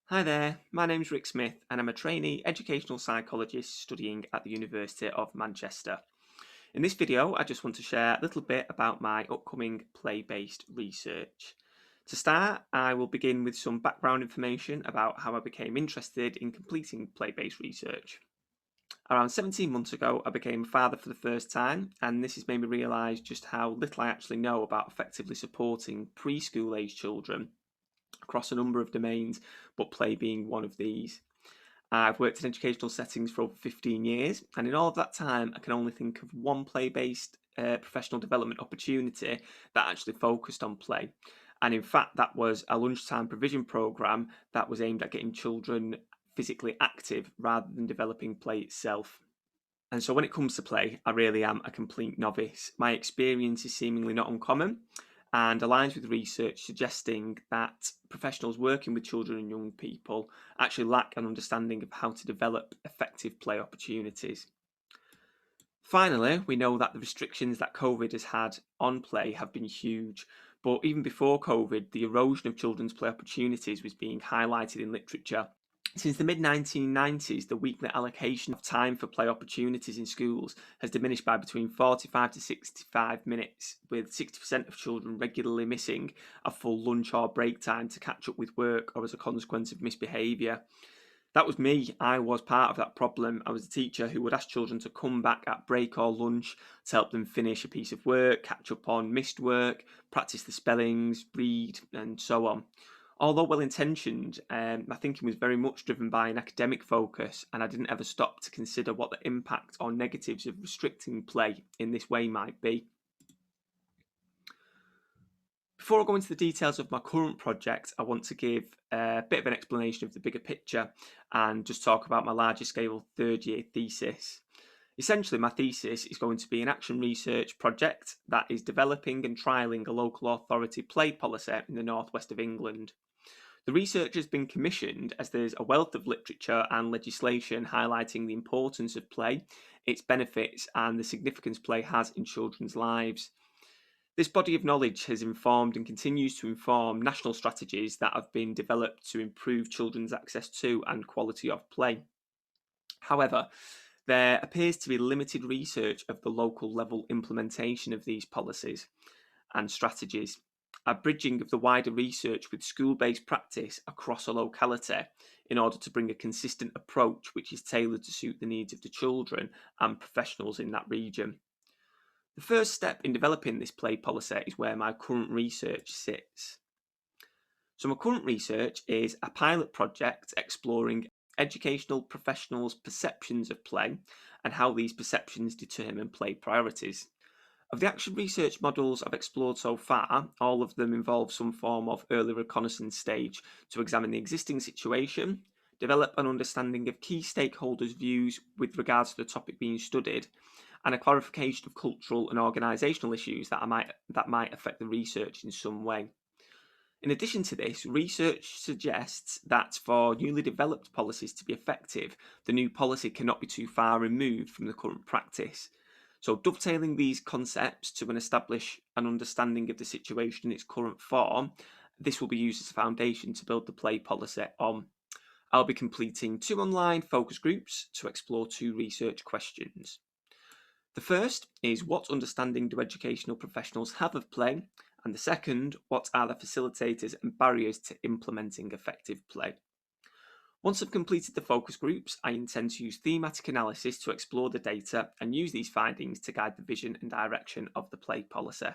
Hi there, my name's Rick Smith and I'm a trainee educational psychologist studying at the University of Manchester. In this video, I just want to share a little bit about my upcoming play-based research. To start, I will begin with some background information about how I became interested in completing play-based research. Around 17 months ago, I became a father for the first time, and this has made me realise just how little I actually know about effectively supporting preschool age children across a number of domains, but play being one of these. I've worked in educational settings for over 15 years, and in all of that time, I can only think of one play based professional development opportunity that actually focused on play. And in fact, that was a lunchtime provision program that was aimed at getting children physically active rather than developing play itself. And so when it comes to play, I really am a complete novice. My experience is seemingly not uncommon and aligns with research suggesting that professionals working with children and young people actually lack an understanding of how to develop effective play opportunities. Finally, we know that the restrictions that COVID has had on play have been huge. But even before COVID, the erosion of children's play opportunities was being highlighted in literature. Since the mid 1990s, the weekly allocation of time for play opportunities in schools has diminished by between 45 to 65 minutes, with 60% of children regularly missing a full lunch or break time to catch up with work or as a consequence of misbehaviour. That was me. I was part of that problem. I was a teacher who would ask children to come back at break or lunch to help them finish a piece of work, catch up on missed work, practice the spellings, read, and so on. Although well intentioned, my thinking was very much driven by an academic focus, and I didn't ever stop to consider what the impact or negatives of restricting play in this way might be. Before I go into the details of my current project, I want to give a bit of an explanation of the bigger picture and just talk about my larger scale third year thesis. Essentially, my thesis is going to be an action research project that is developing and trialling a local authority play policy in the northwest of England. The research has been commissioned as there's a wealth of literature and legislation highlighting the importance of play, its benefits, and the significance play has in children's lives. This body of knowledge has informed and continues to inform national strategies that have been developed to improve children's access to and quality of play. However, there appears to be limited research of the local level implementation of these policies and strategies. A bridging of the wider research with school based practice across a locality in order to bring a consistent approach which is tailored to suit the needs of the children and professionals in that region. The first step in developing this play policy is where my current research sits. So, my current research is a pilot project exploring educational professionals' perceptions of play and how these perceptions determine play priorities. Of the action research models I've explored so far, all of them involve some form of early reconnaissance stage to examine the existing situation, develop an understanding of key stakeholders' views with regards to the topic being studied, and a clarification of cultural and organisational issues that might affect the research in some way. In addition to this, research suggests that for newly developed policies to be effective, the new policy cannot be too far removed from the current practice. So, dovetailing these concepts to establish an understanding of the situation in its current form, this will be used as a foundation to build the play policy on. I'll be completing two online focus groups to explore two research questions. The first is what understanding do educational professionals have of play? And the second, what are the facilitators and barriers to implementing effective play? Once I've completed the focus groups, I intend to use thematic analysis to explore the data and use these findings to guide the vision and direction of the play policy.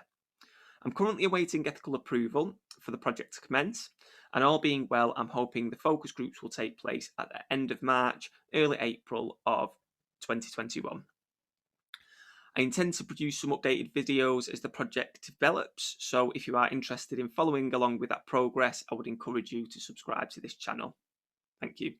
I'm currently awaiting ethical approval for the project to commence, and all being well, I'm hoping the focus groups will take place at the end of March, early April of 2021. I intend to produce some updated videos as the project develops, so if you are interested in following along with that progress, I would encourage you to subscribe to this channel. Thank you.